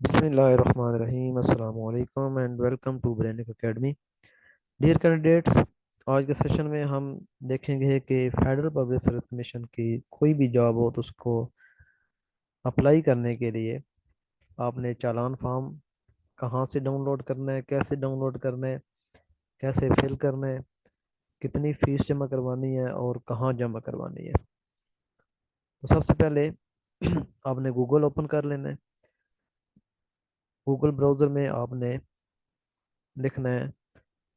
बिस्मिल्लाहिर्रहमानिर्रहीम अस्सलाम वालेकुम and welcome to Brainic academy. Dear candidates, आज के सेशन में हम देखेंगे कि फेडरल पब्लिक सर्विस कमीशन की कोई भी जॉब हो तो उसको अप्लाई करने के लिए आपने चालान फॉर्म कहाँ से डाउनलोड करना है, कैसे डाउनलोड करना है, कैसे फिल करना है, कितनी फीस जमा करवानी है और कहाँ जमा करवानी है। तो सबसे पहले आपने गूगल ओपन कर लेना है। गूगल ब्राउज़र में आपने लिखना है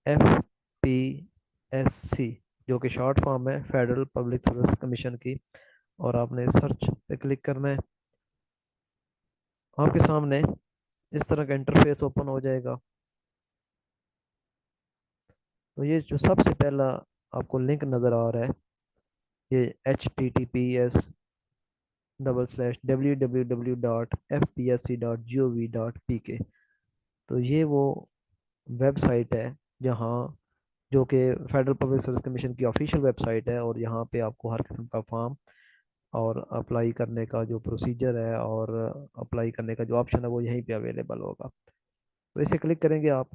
FPSC, जो कि शॉर्ट फॉर्म है फेडरल पब्लिक सर्विस कमीशन की, और आपने सर्च पे क्लिक करना है। आपके सामने इस तरह का इंटरफेस ओपन हो जाएगा। तो ये जो सबसे पहला आपको लिंक नज़र आ रहा है, ये https://www.fpsc.gov.pk। तो ये वो वेबसाइट है जहाँ, जो कि फेडरल पब्लिक सर्विस कमीशन की ऑफिशियल वेबसाइट है, और यहाँ पे आपको हर किस्म का फॉर्म और अप्लाई करने का जो प्रोसीजर है और अप्लाई करने का जो ऑप्शन है वो यहीं पे अवेलेबल होगा। तो इसे क्लिक करेंगे आप।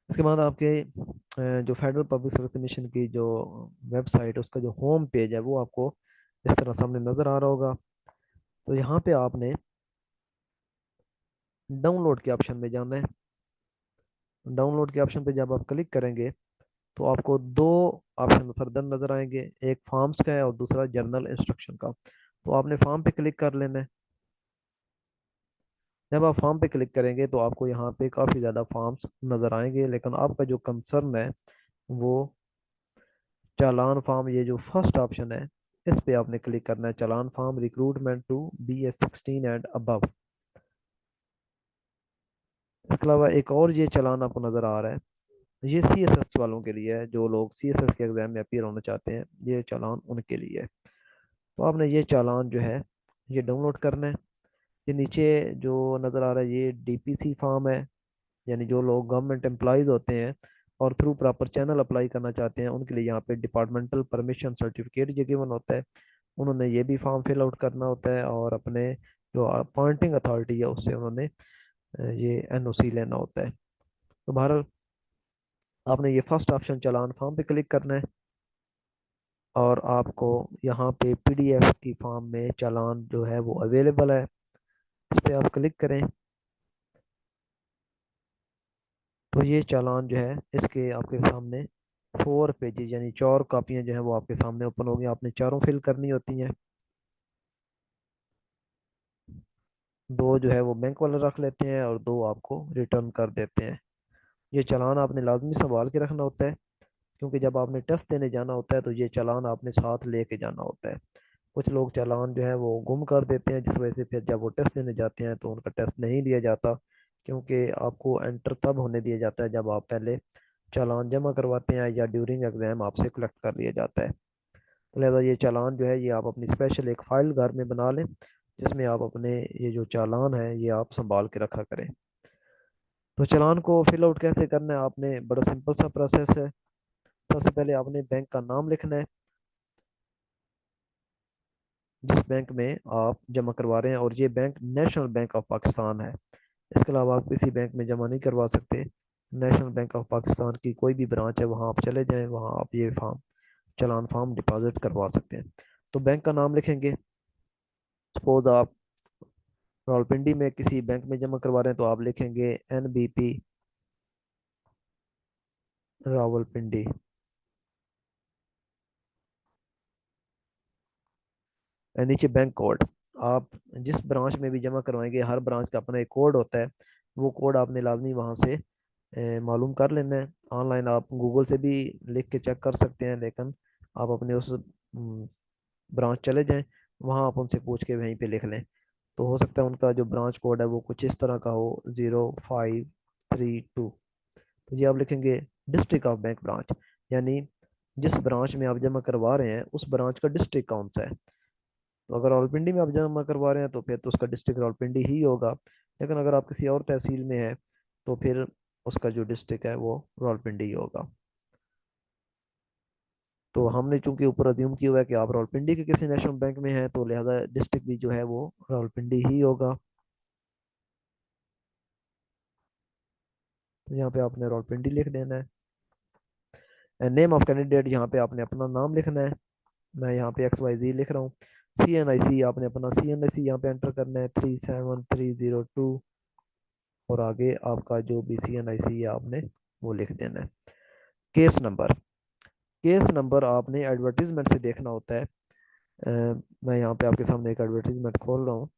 इसके बाद आपके जो फेडरल पब्लिक सर्विस कमीशन की जो वेबसाइट है उसका जो होम पेज है वो आपको इस तरह सामने नज़र आ रहा होगा। तो यहाँ पे आपने डाउनलोड के ऑप्शन में जाना है। डाउनलोड के ऑप्शन पे जब आप क्लिक करेंगे तो आपको दो ऑप्शन फर्दर नज़र आएंगे, एक फॉर्म्स का है और दूसरा जर्नल इंस्ट्रक्शन का। तो आपने फॉर्म पे क्लिक कर लेना है। जब आप फॉर्म पे क्लिक करेंगे तो आपको यहाँ पे काफ़ी ज़्यादा फॉर्म्स नज़र आएंगे, लेकिन आपका जो कंसर्न है वो चालान फॉर्म, ये जो फर्स्ट ऑप्शन है इस पे आपने क्लिक करना है। चालान form recruitment to BS16 and above. इसके अलावा एक और ये चालान आपको नज़र आ रहा है, ये CSS वालों के लिए है, जो लोग CSS के एग्जाम में अपीयर होना चाहते हैं, ये चालान उनके लिए है। तो आपने ये चालान जो है ये डाउनलोड करना है। ये नीचे जो नज़र आ रहा है ये DPC फॉर्म है, यानी जो लोग गवर्नमेंट एम्प्लॉयज़ होते हैं और थ्रू प्रॉपर चैनल अप्लाई करना चाहते हैं उनके लिए यहाँ पे डिपार्टमेंटल परमिशन सर्टिफिकेट ये गिवन होता है। उन्होंने ये भी फॉर्म फिल आउट करना होता है, और अपने जो अपॉइंटिंग अथॉरिटी है उससे उन्होंने ये NOC लेना होता है। तो बहरहाल आपने ये फर्स्ट ऑप्शन चालान फॉर्म पे क्लिक करना है, और आपको यहाँ पे PDF की फॉर्म में चालान जो है वो अवेलेबल है, इस पर आप क्लिक करें। तो ये चालान जो है इसके आपके सामने 4 पेजेस यानी 4 कॉपियाँ जो है वो आपके सामने ओपन होगी। आपने चारों फिल करनी होती हैं। दो जो है वो बैंक वाले रख लेते हैं और दो आपको रिटर्न कर देते हैं। ये चालान आपने लाजमी संभाल के रखना होता है, क्योंकि जब आपने टेस्ट देने जाना होता है तो ये चालान आपने साथ लेके जाना होता है। कुछ लोग चालान जो है वो गुम कर देते हैं, जिस वजह से फिर जब वो टेस्ट देने जाते हैं तो उनका टेस्ट नहीं लिया जाता, क्योंकि आपको एंटर तब होने दिया जाता है जब आप पहले चालान जमा करवाते हैं या ड्यूरिंग एग्जाम आपसे कलेक्ट कर लिया जाता है। तो लिहाजा ये चालान जो है ये आप अपनी स्पेशल एक फाइल घर में बना लें, जिसमें आप अपने ये जो चालान है ये आप संभाल के रखा करें। तो चालान को फिल आउट कैसे करना है, आपने बड़ा सिंपल सा प्रोसेस है। सबसे पहले आपने बैंक का नाम लिखना है जिस बैंक में आप जमा करवा रहे हैं, और ये bank national bank of Pakistan है। इसके अलावा आप किसी बैंक में जमा नहीं करवा सकते। नेशनल बैंक ऑफ पाकिस्तान की कोई भी ब्रांच है वहाँ आप चले जाएं, वहाँ आप ये फॉर्म चालान फॉर्म डिपॉजिट करवा सकते हैं। तो बैंक का नाम लिखेंगे। सपोज आप रावलपिंडी में किसी बैंक में जमा करवा रहे हैं तो आप लिखेंगे NBP रावलपिंडी। नीचे बैंक कोड, आप जिस ब्रांच में भी जमा करवाएंगे हर ब्रांच का अपना एक कोड होता है। वो कोड आपने लाजमी वहाँ से मालूम कर लेना है। ऑनलाइन आप गूगल से भी लिख के चेक कर सकते हैं, लेकिन आप अपने उस ब्रांच चले जाएं, वहाँ आप उनसे पूछ के वहीं पे लिख लें। तो हो सकता है उनका जो ब्रांच कोड है वो कुछ इस तरह का हो, 0532। तो ये आप लिखेंगे डिस्ट्रिक्ट ऑफ बैंक ब्रांच। यानी जिस ब्रांच में आप जमा करवा रहे हैं उस ब्रांच का डिस्ट्रिक्ट कौन सा है। तो अगर रावलपिंडी में आप जमा करवा रहे हैं तो फिर तो उसका डिस्ट्रिक्ट रावलपिंडी ही होगा। लेकिन अगर आप किसी और तहसील में है तो फिर उसका जो डिस्ट्रिक्ट है वो रावलपिंडी ही होगा। तो हमने चूंकि ऊपर अज्यूम किया हुआ है कि आप रावलपिंडी के किसी नेशनल बैंक में हैं, तो लिहाजा डिस्ट्रिक्ट भी जो है वो रावलपिंडी ही होगा। तो यहाँ पे आपने रावलपिंडी लिख देना है। नेम ऑफ कैंडिडेट, यहाँ पे आपने अपना नाम लिखना है। मैं यहाँ पे XYZ लिख रहा हूँ। CNIC, आपने अपना CNIC यहाँ पे एंटर करना है 37302। और आगे आपका जो भी CNIC है आपने वो लिख देना है। केस नंबर, केस नंबर आपने एडवर्टीजमेंट से देखना होता है। मैं यहाँ पे आपके सामने एक एडवर्टीजमेंट खोल रहा हूँ।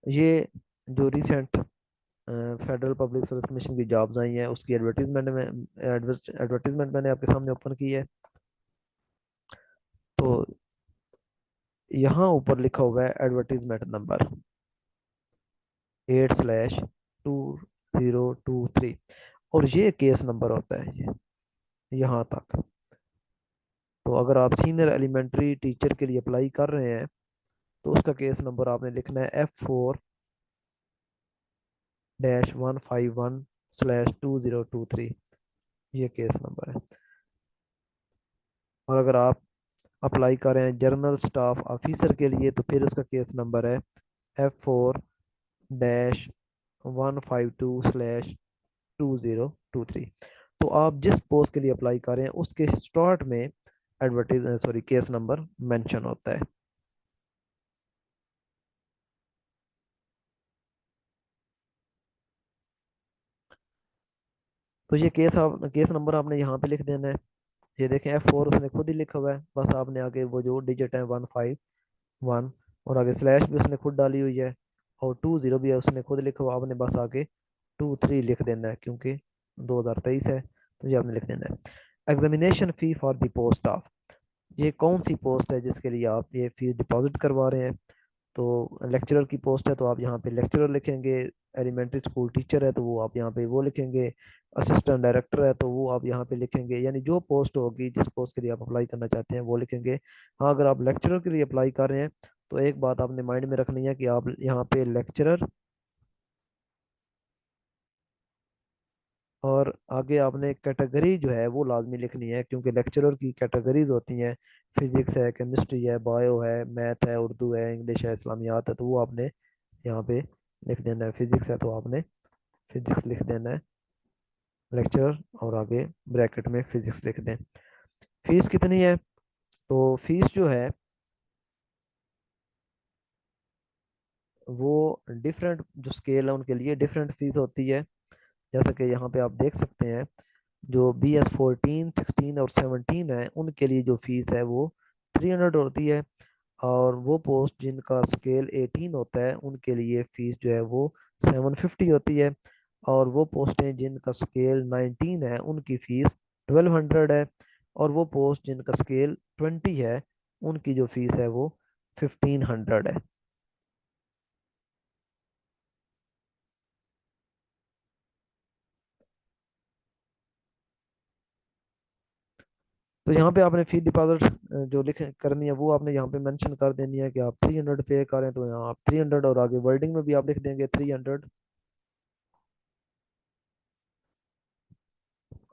ये जो recent federal public service commission की जॉब्स आई हैं उसकी एडवर्टीजमेंट मैंने आपके सामने ओपन की है। तो यहाँ ऊपर लिखा हुआ है एडवर्टीजमेंट नंबर 8/2023। और ये केस नंबर होता है ये यहाँ तक। तो अगर आप सीनियर एलिमेंट्री टीचर के लिए अप्लाई कर रहे हैं तो उसका केस नंबर आपने लिखना है F4-151/2023। ये केस नंबर है। और अगर आप अप्लाई कर रहे हैं जनरल स्टाफ ऑफिसर के लिए तो फिर उसका केस नंबर है F4-152/2023। तो आप जिस पोस्ट के लिए अप्लाई कर रहे हैं उसके स्टार्ट में केस नंबर मेंशन होता है। तो ये केस नंबर आपने यहाँ पे लिख देना है। ये देखें F4 उसने खुद ही लिखा हुआ है, बस आपने आगे वो जो डिजिट है 151 और आगे स्लैश भी उसने खुद डाली हुई है और 20 भी है उसने खुद लिखा हुआ, आपने बस आगे 23 लिख देना है क्योंकि 2023 है। तो ये आपने लिख देना है। Examination fee for the post of, ये कौन सी पोस्ट है जिसके लिए आप ये फीस डिपॉजिट करवा रहे हैं। तो लेक्चरर की पोस्ट है तो आप यहाँ पे लेक्चरर लिखेंगे। एलिमेंट्री स्कूल टीचर है तो वो आप यहाँ पे वो लिखेंगे। असिस्टेंट डायरेक्टर है तो वो आप यहाँ पे लिखेंगे, यानी जो पोस्ट होगी जिस पोस्ट के लिए आप अप्लाई करना चाहते हैं वो लिखेंगे। हाँ, अगर आप लेक्चरर के लिए अप्लाई कर रहे हैं तो एक बात आपने माइंड में रखनी है कि आप यहाँ पे लेक्चरर और आगे आपने कैटेगरी जो है वो लाजमी लिखनी है, क्योंकि लेक्चरर की कैटेगरीज होती हैं। फिजिक्स है, केमिस्ट्री है, बायो है, मैथ है, उर्दू है, इंग्लिश है, इस्लामियात है, तो वो आपने यहाँ पे लिख देना है। फिजिक्स है तो आपने फिजिक्स लिख देना है लेक्चरर और आगे ब्रैकेट में फिजिक्स लिख दें। फीस कितनी है, तो फीस जो है वो डिफरेंट जो स्केल है उनके लिए डिफरेंट फीस होती है। जैसा कि यहाँ पे आप देख सकते हैं, जो BS 14, 16 और 17 है उनके लिए जो फीस है वो 300 होती है। और वो पोस्ट जिनका स्केल 18 होता है उनके लिए फीस जो है वो 750 होती है। और वो पोस्टें जिनका स्केल 19 है उनकी फीस 1200 है। और वो पोस्ट जिनका स्केल 20 है उनकी जो फीस है वो 1500 है। तो यहाँ पे आपने फी डिपॉजिट जो लिख करनी है वो आपने यहाँ पे मेंशन कर देनी है कि आप 300 पे करें, तो यहाँ आप 300 और आगे वर्डिंग में भी आप लिख देंगे 300।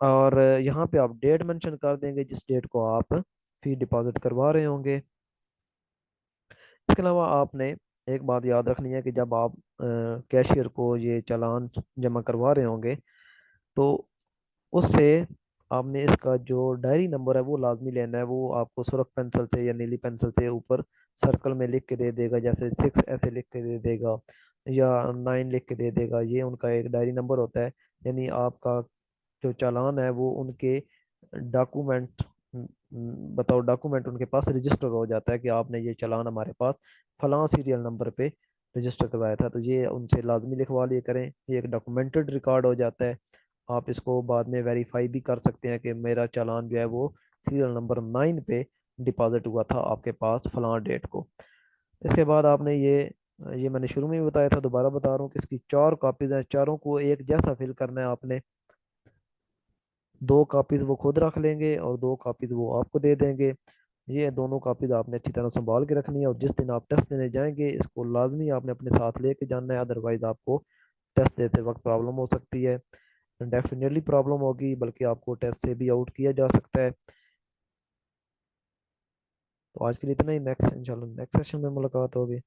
और यहाँ पे आप डेट मेंशन कर देंगे जिस डेट को आप फी डिपॉजिट करवा रहे होंगे। इसके अलावा आपने एक बात याद रखनी है कि जब आप कैशियर को ये चालान जमा करवा रहे होंगे तो उससे आपने इसका जो डायरी नंबर है वो लाजमी लेना है। वो आपको सुरख पेंसिल से या नीली पेंसिल से ऊपर सर्कल में लिख के दे देगा, जैसे 6 ऐसे लिख के दे देगा या 9 लिख के दे देगा। ये उनका एक डायरी नंबर होता है। यानी आपका जो चालान है वो उनके डॉक्यूमेंट बताओ डॉक्यूमेंट उनके पास रजिस्टर हो जाता है कि आपने ये चालान हमारे पास फलां सीरियल नंबर पे रजिस्टर करवाया था। तो ये उनसे लाजमी लिखवा लिए करें, ये एक डॉक्यूमेंटेड रिकॉर्ड हो जाता है। आप इसको बाद में वेरीफाई भी कर सकते हैं कि मेरा चालान जो है वो सीरियल नंबर 9 पे डिपॉजिट हुआ था आपके पास फलां डेट को। इसके बाद आपने ये ये मैंने शुरू में भी बताया था, दोबारा बता रहा हूँ कि इसकी 4 कॉपीज हैं, चारों को एक जैसा फिल करना है आपने। 2 कॉपीज वो खुद रख लेंगे और 2 कॉपीज वो आपको दे देंगे। ये दोनों कॉपीज आपने अच्छी तरह संभाल के रखनी है, और जिस दिन आप टेस्ट देने जाएंगे इसको लाजमी आपने अपने साथ लेके जाना है, अदरवाइज आपको टेस्ट देते वक्त प्रॉब्लम हो सकती है। डेफिनेटली प्रॉब्लम होगी, बल्कि आपको टेस्ट से भी आउट किया जा सकता है। तो आज के लिए इतना ही, नेक्स्ट इंशाल्लाह नेक्स्ट सेशन में मुलाकात होगी।